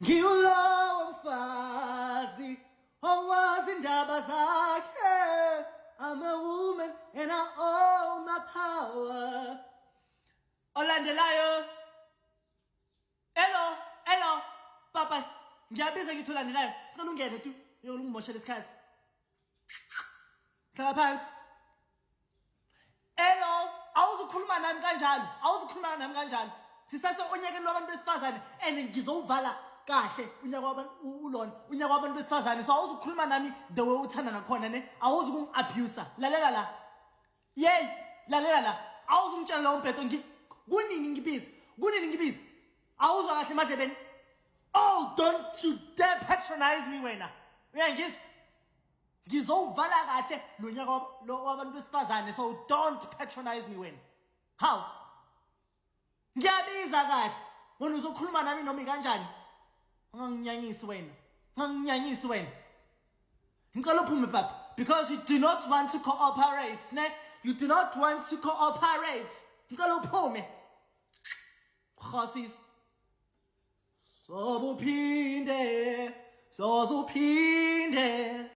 Ngiwulowo mfazi owazi indaba zakhe. I'm a woman and I own my power. Olandelayo. Hello. Papa, ngiyabiza ngithi olandelayo. Cela ungene tu. Yolungimoshela isikhathi. Hlala phansi. Hello, awuzukhuluma nami kanjalo. Sisase onyakeni lwabantu besifazane and ngizowuvala kahle unyaka wabantu besifazane. So awuzukhuluma nami the way uthanda ngakhona ne. Awuzukungi-abuser. Lalela la. Lalela la. Awuzungitshela lawo mbhedo kunini ngibizi. Awuzwa kahle emadlebeni. Oh, don't you dare patronize me wena. Uyangizwa? Ngizowuvala kahle lonyaka wabantu besifazane. So don't patronize me wena. How? Ngiyabiza kahle. Wena uzokhuluma nami noma kanjani? Unganginyanyisi wena. Ngicela uphume papa because you do not want to cooperate, ne? You do not want to cooperate. Ngicela uphume. Khosis. Sozuphinde.